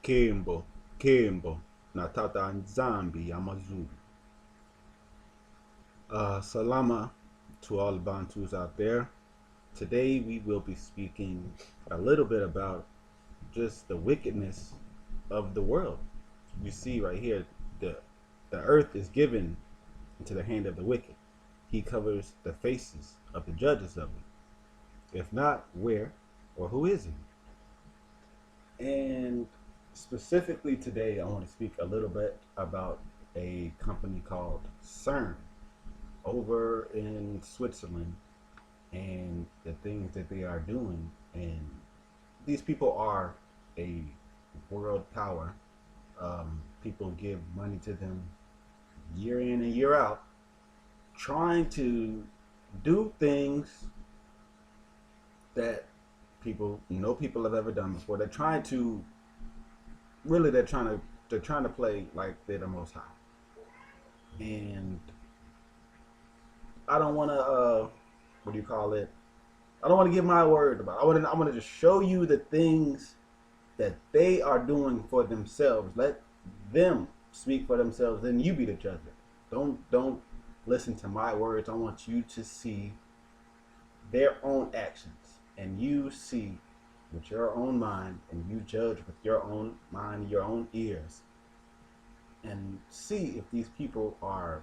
Kimbo, Kimbo, Natata Nzambi, Amazulu. Salama to all the Bantus out there. Today we will be speaking a little bit about just the wickedness of the world. You see right here, the the earth is given into the hand of the wicked. He covers the faces of the judges of it. If not, where or who is he? And specifically today, I want to speak a little bit about a company called CERN over in Switzerland and the things that they are doing. And these people are a world power. People give money to them year in and year out, trying to do things that no people have ever done before. They're trying to play like they're the most high. And I don't want to what do you call it? I don't want to give my word about it. I want to just show you the things that they are doing for themselves. Let them speak for themselves, then you be the judge. Don't listen to my words. I want you to see their own actions, and you see with your own mind, and you judge with your own mind, your own ears, and see if these people are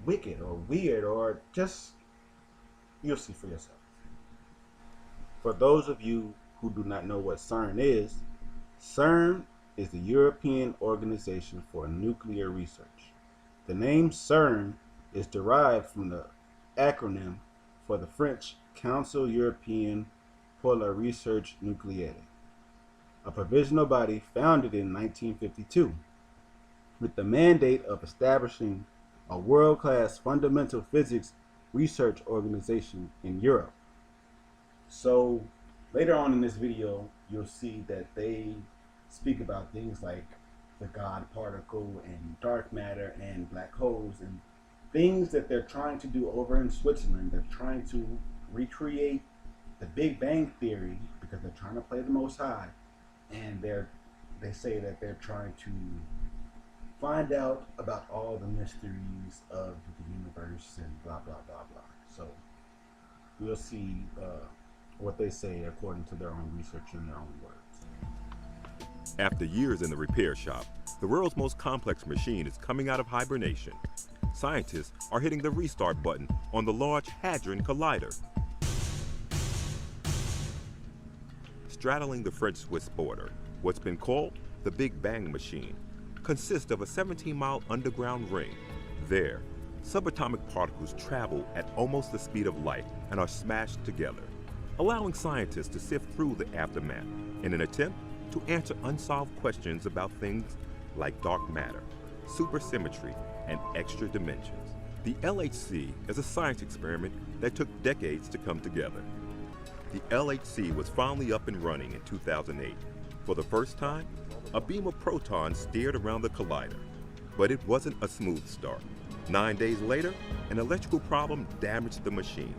wicked or weird, or just, you'll see for yourself. For those of you who do not know what CERN is the European Organization for Nuclear Research. The name CERN is derived from the acronym for the French Council Européen pour la Recherche Nucléaire, a provisional body founded in 1952 with the mandate of establishing a world-class fundamental physics research organization in Europe. So later on in this video, you'll see that they speak about things like the God particle and dark matter and black holes and things that they're trying to do over in Switzerland. They're trying to recreate the Big Bang Theory because they're trying to play the Most High, and they say that they're trying to find out about all the mysteries of the universe and blah blah blah blah. So we'll see what they say according to their own research and their own words. After years in the repair shop, the world's most complex machine is coming out of hibernation. Scientists are hitting the restart button on the Large Hadron Collider. Straddling the French-Swiss border, what's been called the Big Bang Machine consists of a 17-mile underground ring. There, subatomic particles travel at almost the speed of light and are smashed together, allowing scientists to sift through the aftermath in an attempt to answer unsolved questions about things like dark matter, supersymmetry, and extra dimensions. The LHC is a science experiment that took decades to come together. The LHC was finally up and running in 2008. For the first time, a beam of protons steered around the collider, but it wasn't a smooth start. 9 days later, an electrical problem damaged the machine.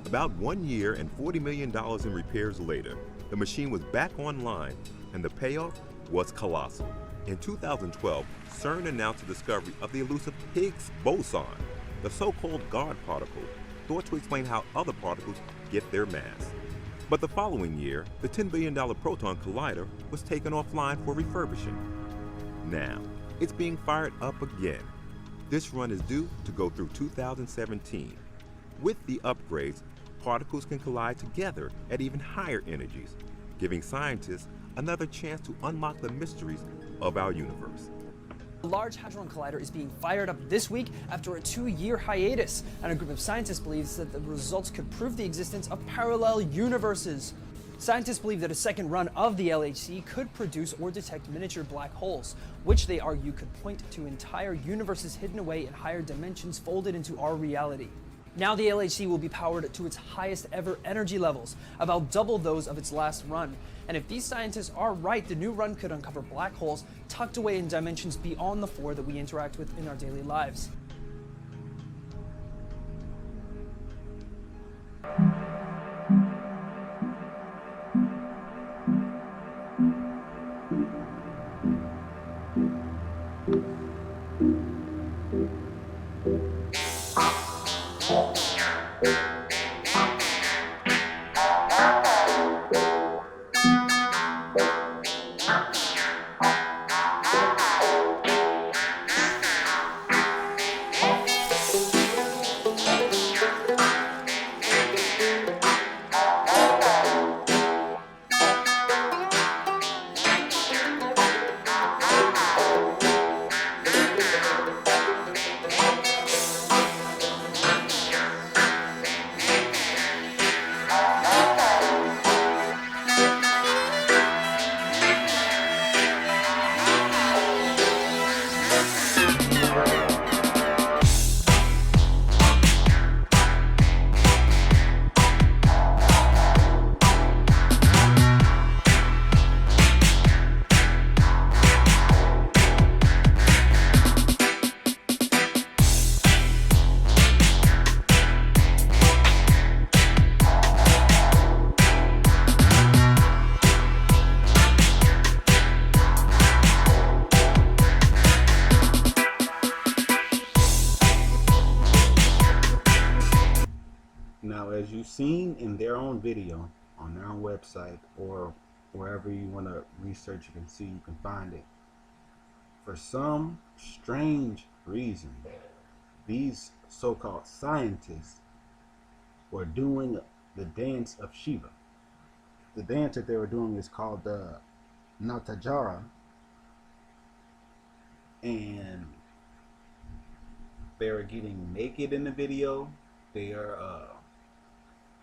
About 1 year and $40 million in repairs later, the machine was back online, and the payoff was colossal. In 2012, CERN announced the discovery of the elusive Higgs boson, the so-called God particle, thought to explain how other particles get their mass. But the following year, the $10 billion proton collider was taken offline for refurbishing. Now, it's being fired up again. This run is due to go through 2017. With the upgrades, particles can collide together at even higher energies, giving scientists another chance to unlock the mysteries of our universe. The Large Hadron Collider is being fired up this week after a 2-year hiatus, and a group of scientists believes that the results could prove the existence of parallel universes. Scientists believe that a second run of the LHC could produce or detect miniature black holes, which they argue could point to entire universes hidden away in higher dimensions folded into our reality. Now the LHC will be powered to its highest ever energy levels, about double those of its last run. And if these scientists are right, the new run could uncover black holes tucked away in dimensions beyond the 4 that we interact with in our daily lives. you've seen in their own video on their own website or wherever you want to research it and see, you can find it. For some strange reason, these so-called scientists were doing the dance of Shiva. The dance that they were doing is called the Natajara, and they are getting naked in the video. They are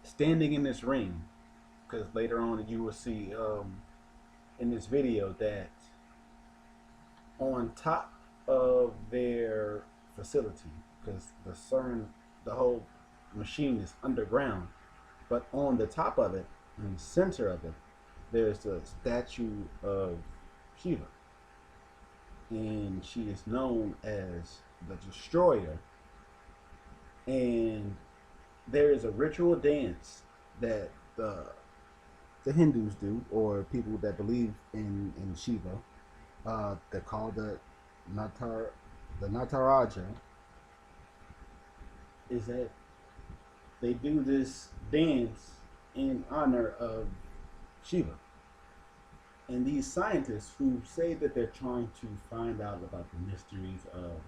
standing in this ring, because later on you will see in this video that on top of their facility, because the whole machine is underground, but on the top of it, in the center of it, there's a statue of Shiva, and she is known as the Destroyer. And there is a ritual dance that the Hindus do, or people that believe in Shiva. They're called the Nataraja. Is that they do this dance in honor of Shiva. And these scientists who say that they're trying to find out about the mysteries of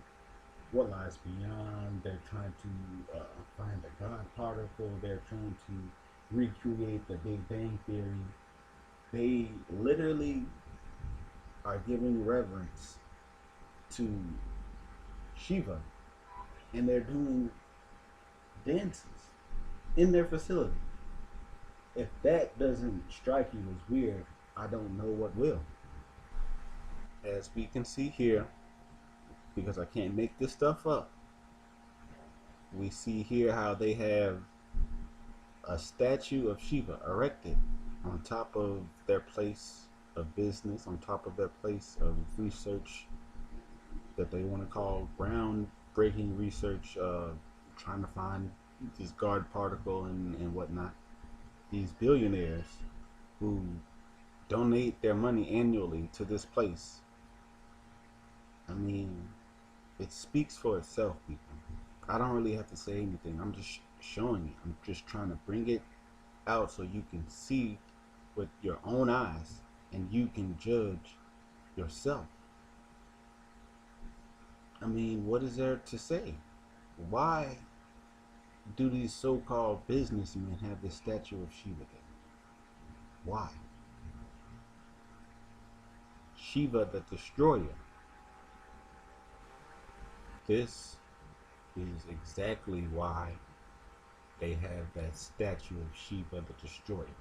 what lies beyond, they're trying to find the God particle, they're trying to recreate the Big Bang Theory, they literally are giving reverence to Shiva, and they're doing dances in their facility. If that doesn't strike you as weird, I don't know what will. As we can see here, because I can't make this stuff up, we see here how they have a statue of Shiva erected on top of their place of business, on top of their place of research that they want to call groundbreaking research, trying to find this God particle and whatnot. These billionaires who donate their money annually to this place. I mean, it speaks for itself, people. I don't really have to say anything. I'm just showing you. I'm just trying to bring it out so you can see with your own eyes and you can judge yourself. I mean, what is there to say? Why do these so-called businessmen have this statue of Shiva there? Why? Shiva the Destroyer. This is exactly why they have that statue of Shiva the Destroyer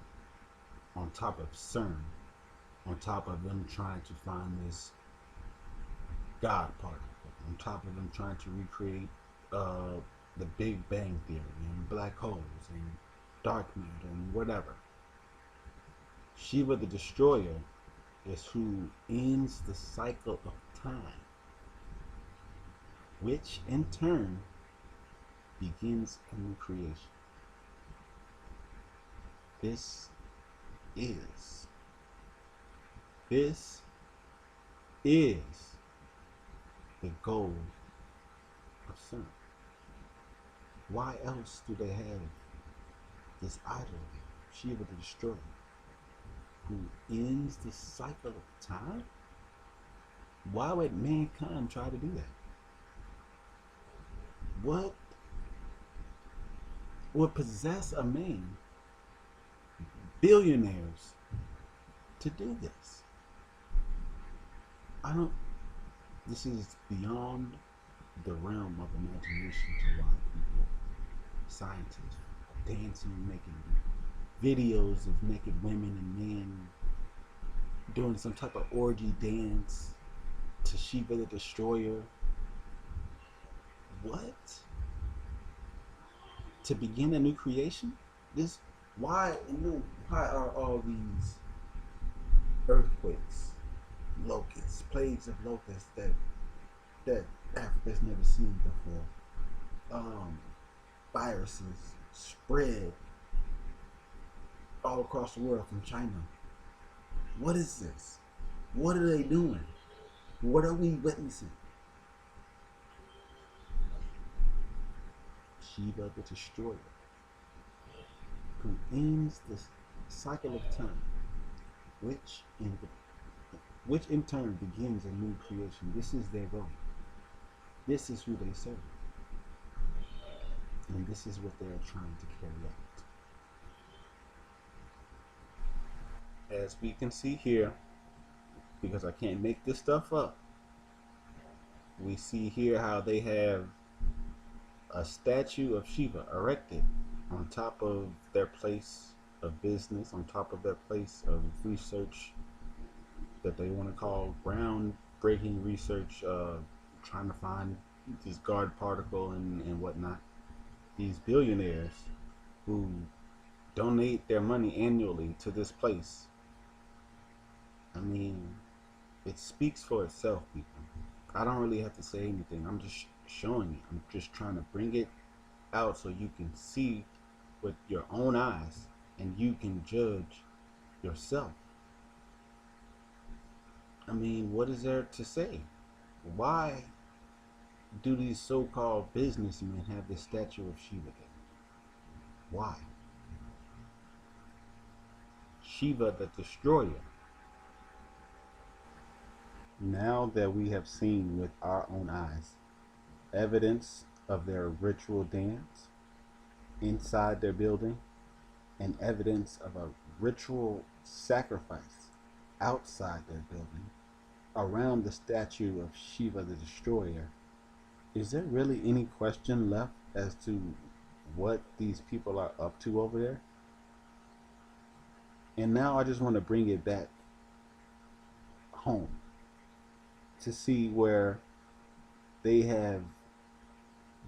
on top of CERN, on top of them trying to find this God particle, on top of them trying to recreate the Big Bang Theory and black holes and dark matter and whatever. Shiva the Destroyer is who ends the cycle of time, which in turn begins a new creation. This is the goal of CERN. Why else do they have this idol, Shiva the Destroyer, who ends the cycle of time? Why would mankind try to do that? What would possess a man, billionaires, to do this? This is beyond the realm of imagination to a lot of people. Scientists dancing, making videos of naked women and men doing some type of orgy dance to Shiva the Destroyer. What? To begin a new creation? Why are all these earthquakes, locusts, plagues of locusts that Africa's never seen before? Viruses spread all across the world from China. What is this? What are they doing? What are we witnessing? Shiva the Destroyer. who ends the cycle of time, which in turn begins a new creation. This is their goal. This is who they serve. And this is what they're trying to carry out. As we can see here, because I can't make this stuff up, we see here how they have a statue of Shiva erected on top of their place of business, on top of their place of research that they want to call groundbreaking research, trying to find this guard particle and whatnot. These billionaires who donate their money annually to this place. I mean, it speaks for itself, people. I don't really have to say anything. I'm just showing it. I'm just trying to bring it out so you can see with your own eyes and you can judge yourself. I mean, what is there to say? Why do these so-called businessmen have this statue of Shiva there? Why? Shiva the Destroyer. Now that we have seen with our own eyes evidence of their ritual dance inside their building and evidence of a ritual sacrifice outside their building around the statue of Shiva the Destroyer, is there really any question left as to what these people are up to over there? And now I just want to bring it back home to see where they have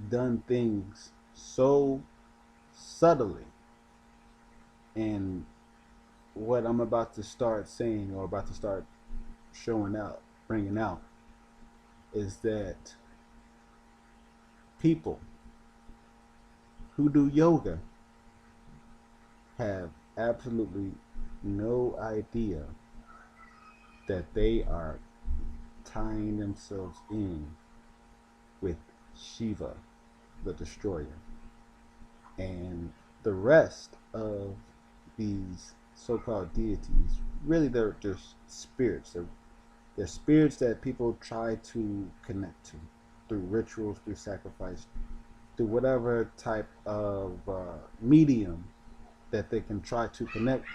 done things so subtly. And what I'm about to start saying, or about to start showing out, bringing out, is that people who do yoga have absolutely no idea that they are tying themselves in with Shiva the Destroyer. And the rest of these so-called deities, really they're just spirits. They're spirits that people try to connect to through rituals, through sacrifice, through whatever type of medium that they can try to connect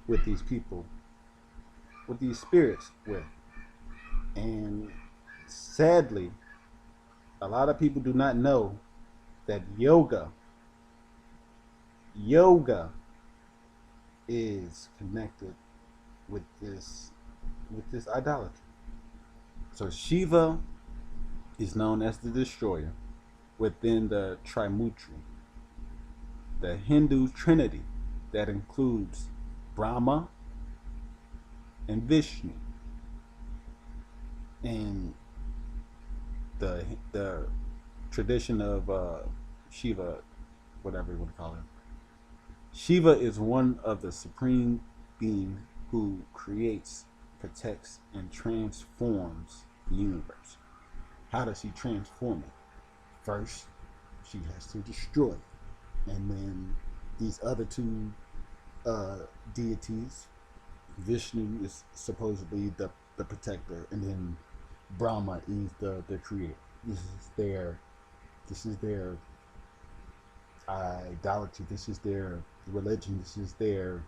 with these people, with these spirits with. And sadly, a lot of people do not know that yoga is connected with this idolatry. So Shiva is known as the Destroyer within the Trimurti, the Hindu trinity that includes Brahma and Vishnu. And the tradition of Shiva, whatever you want to call it, Shiva is one of the supreme beings who creates, protects, and transforms the universe. How does he transform it? First, she has to destroy it. And then these other two deities, Vishnu is supposedly the protector, and then Brahma is the creator. This is their idolatry. This is their religion. This is their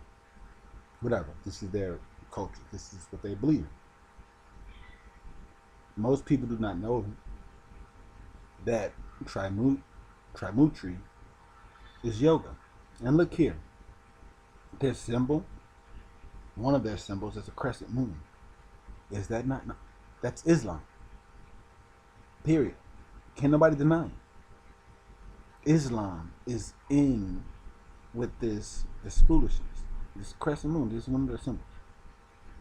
whatever. This is their culture. This is what they believe. Most people do not know that Trimurti is yoga. And look here. Their symbol, one of their symbols is a crescent moon. Is that not? No. That's Islam. Period. Can nobody deny it? Islam is in with this foolishness. This crescent moon, this is one of their symbols.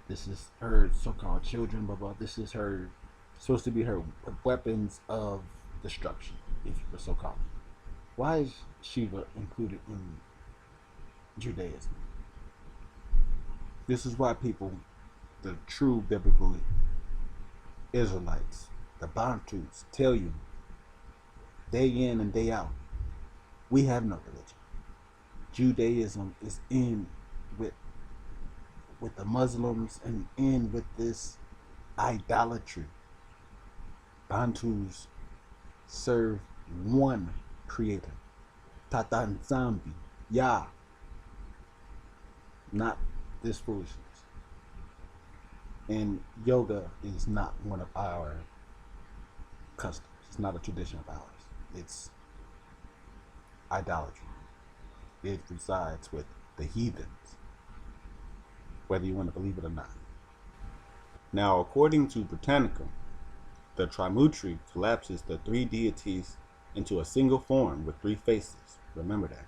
This is her so-called children, blah blah. This is her, supposed to be her weapons of destruction, if you were so called. Why is Shiva included in Judaism? This is why people, the true biblical Israelites, the Bantus, tell you day in and day out, we have no religion. Judaism is in with the Muslims and in with this idolatry. Bantus serve one creator, Tatan Zambi, Yah, not this foolishness. And yoga is not one of our customs. It's not a tradition of ours. It's idolatry. It resides with the heathens, whether you want to believe it or not. Now, according to Britannica, the Trimurti collapses the three deities into a single form with three faces. Remember that.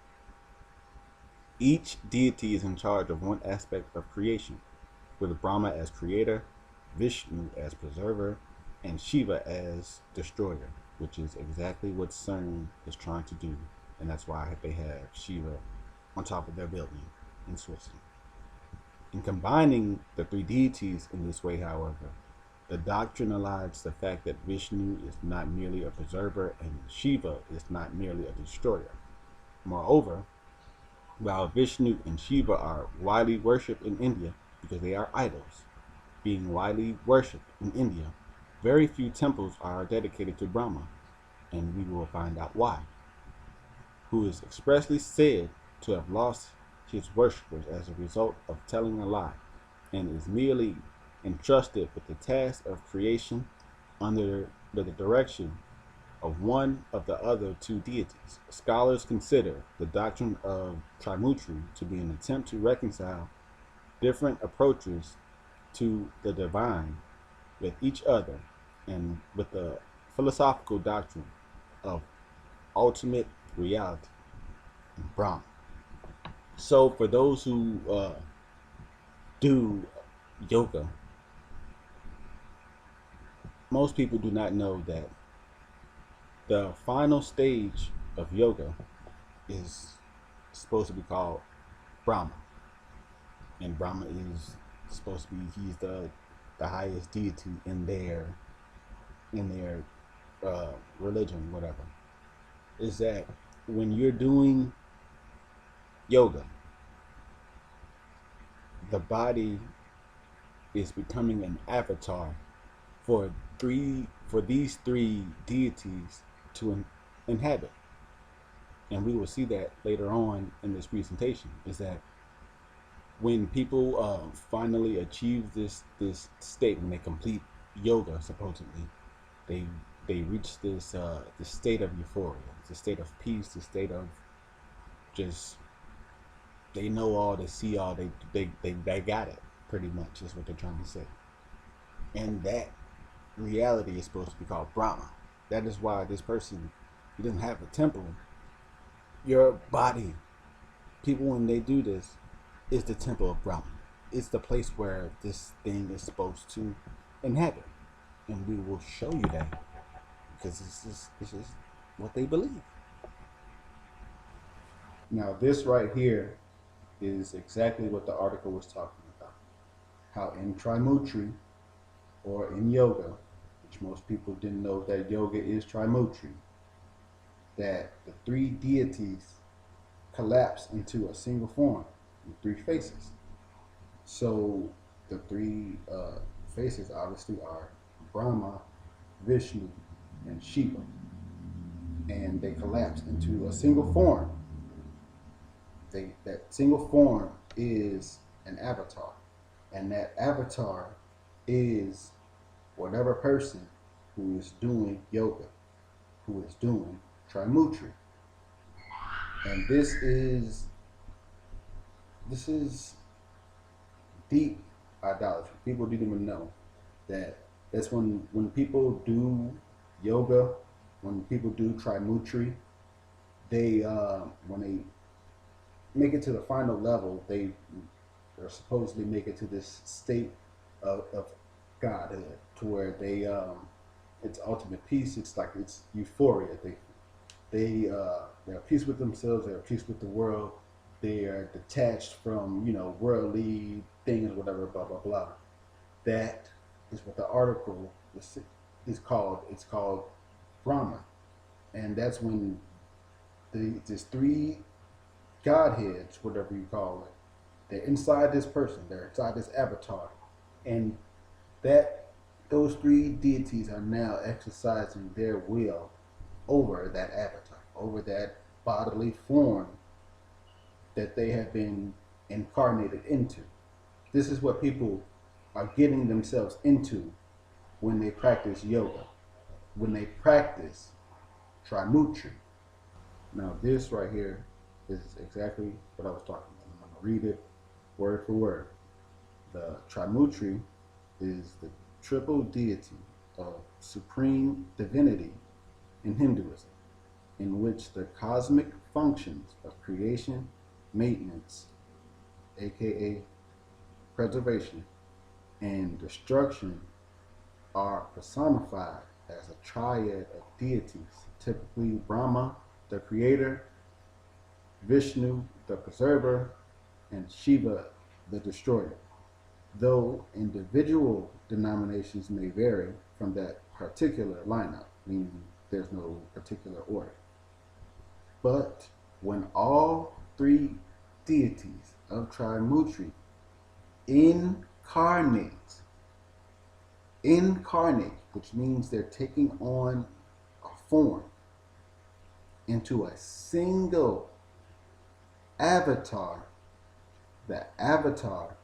Each deity is in charge of one aspect of creation, with Brahma as creator, Vishnu as preserver, and Shiva as destroyer, which is exactly what CERN is trying to do, and that's why they have Shiva on top of their building in Switzerland. In combining the three deities in this way, however, the doctrine aligns the fact that Vishnu is not merely a preserver and Shiva is not merely a destroyer. Moreover, while Vishnu and Shiva are widely worshipped in India because they are idols, being widely worshipped in India, very few temples are dedicated to Brahma, and we will find out why, who is expressly said to have lost his worshippers as a result of telling a lie, and is merely entrusted with the task of creation under the direction of one of the other two deities. Scholars consider the doctrine of Trimurti to be an attempt to reconcile different approaches to the divine with each other and with the philosophical doctrine of ultimate reality, Brahma. So for those who do yoga, most people do not know that the final stage of yoga is supposed to be called Brahma. And Brahma is supposed to be, he's the highest deity in their religion, whatever. Is that when you're doing yoga, the body is becoming an avatar for these three deities to inhabit. And we will see that later on in this presentation, is that when people finally achieve this state, when they complete yoga, supposedly, they reach this state of euphoria, the state of peace, the state of just, they know all, they see all, they got it, pretty much is what they're trying to say. And that reality is supposed to be called Brahma. That is why this person, he doesn't have a temple. Your body, people, when they do this, is the temple of Brahma. It's the place where this thing is supposed to inhabit. And we will show you that, because this is what they believe. Now this right here is exactly what the article was talking about. How in Trimurti, or in yoga, which most people didn't know that yoga is Trimurti, that the three deities collapse into a single form with three faces. So the three faces obviously are Brahma, Vishnu, and Shiva. And they collapse into a single form. That single form is an avatar. And that avatar is whatever person who is doing yoga, who is doing Trimurti. And this is deep idolatry. People didn't even know that. That's when people do yoga, when people do Trimurti, they when they make it to the final level, they're supposedly make it to this state of Godhood, to where they it's ultimate peace. It's like, it's euphoria. They're at peace with themselves. They're at peace with the world. They are detached from worldly things, whatever, blah blah blah. That is what the article is called. It's called Brahma, and that's when these three godheads, whatever you call it. They're inside this person. They're inside this avatar, and that those three deities are now exercising their will over that avatar, over that bodily form that they have been incarnated into. This is what people are getting themselves into when they practice yoga, when they practice Trimurti. Now, this right here is exactly what I was talking about. I'm going to read it word for word. The Trimurti is the triple deity of supreme divinity in Hinduism, in which the cosmic functions of creation, maintenance, aka preservation, and destruction are personified as a triad of deities, typically Brahma, the creator, Vishnu, the preserver, and Shiva, the destroyer. Though individual denominations may vary from that particular lineup, meaning there's no particular order. But when all three deities of Trimurti incarnate, which means they're taking on a form into a single avatar, the avatar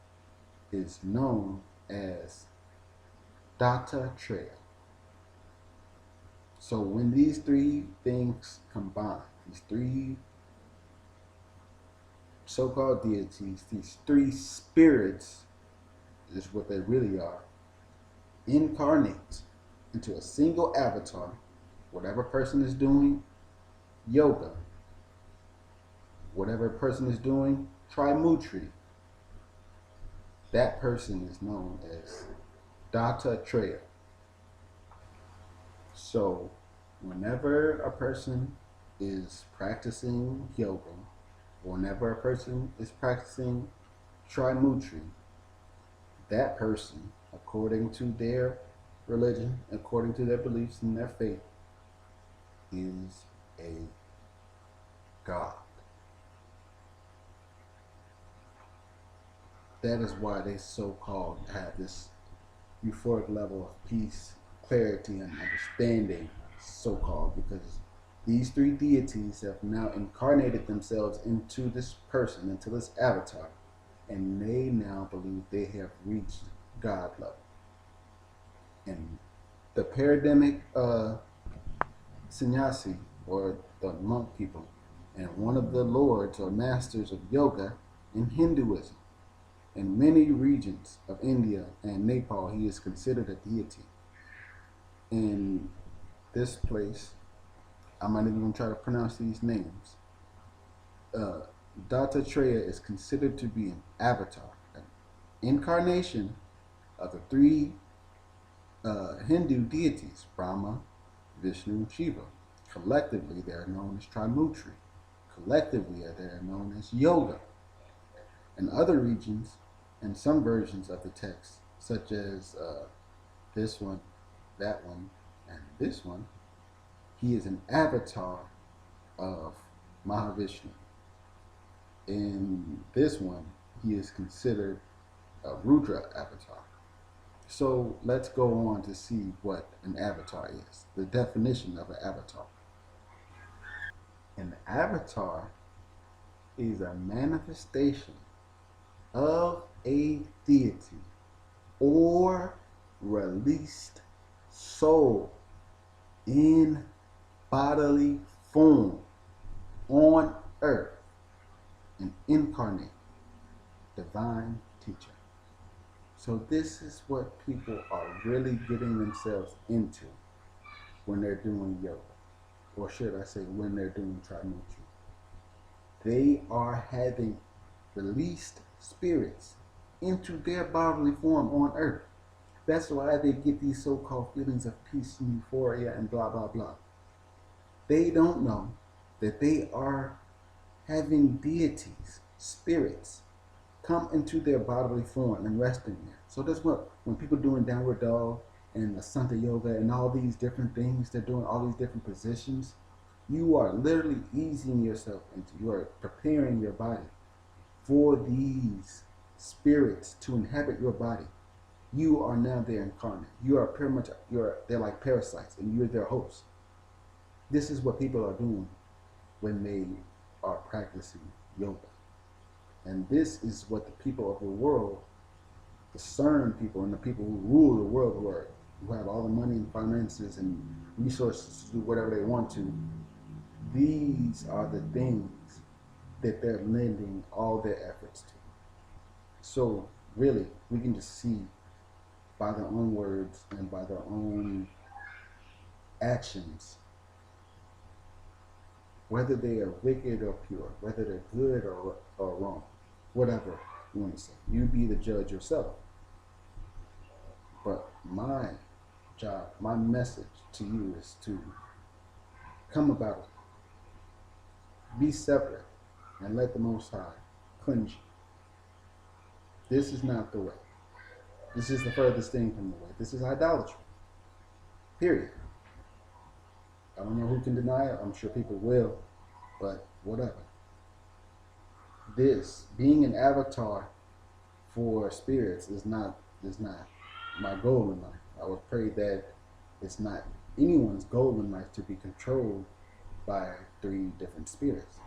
is known as Dattatreya. So when these three things combine, these three so-called deities, these three spirits, is what they really are, incarnate into a single avatar, whatever person is doing yoga, whatever person is doing Trimurti, that person is known as Dattatreya. So whenever a person is practicing yoga, whenever a person is practicing Trimurti, that person, according to their religion, according to their beliefs and their faith, is a god. That is why they so-called have this euphoric level of peace, clarity, and understanding, so-called, because these three deities have now incarnated themselves into this person, into this avatar, and they now believe they have reached God level. And the paradigmic sannyasi, or the monk people, and one of the lords or masters of yoga in Hinduism, in many regions of India and Nepal, he is considered a deity. In this place, I'm not even going to try to pronounce these names. Dattatreya is considered to be an avatar, an incarnation of the three Hindu deities, Brahma, Vishnu, and Shiva. Collectively, they are known as Trimurti. Collectively, they are known as yoga. In other regions, and some versions of the text, such as this one, that one, and this one, he is an avatar of Mahavishnu. In this one, he is considered a Rudra avatar. So let's go on to see what an avatar is, the definition of an avatar. An avatar is a manifestation of a deity or released soul in bodily form on earth, an incarnate divine teacher. So this is what people are really getting themselves into when they're doing yoga, or should I say when they're doing Trimurti. They are having released spirits into their bodily form on earth. That's why they get these so-called feelings of peace and euphoria and blah, blah, blah. They don't know that they are having deities, spirits, come into their bodily form and resting there. So that's what, when people doing downward dog and Asanta yoga and all these different things, they're doing all these different positions, You are literally easing yourself into, you are preparing your body for these spirits to inhabit your body. You are now their incarnate. You are pretty much, they're like parasites and you're their host. This is what people are doing when they are practicing yoga. And this is what the people of the world, the CERN people and the people who rule the world, who have all the money and finances and resources to do whatever they want to, these are the things that they're lending all their efforts to. So really, we can just see by their own words and by their own actions whether they are wicked or pure, whether they're good or wrong, whatever you want to say. You be the judge yourself. But my job, my message to you is to come about it. Be separate and let the Most High cleanse you. This is not the way. This is the furthest thing from the way. This is idolatry. Period. I don't know who can deny it. I'm sure people will, but whatever. This, being an avatar for spirits, is not my goal in life. I would pray that it's not anyone's goal in life to be controlled by 3 different spirits.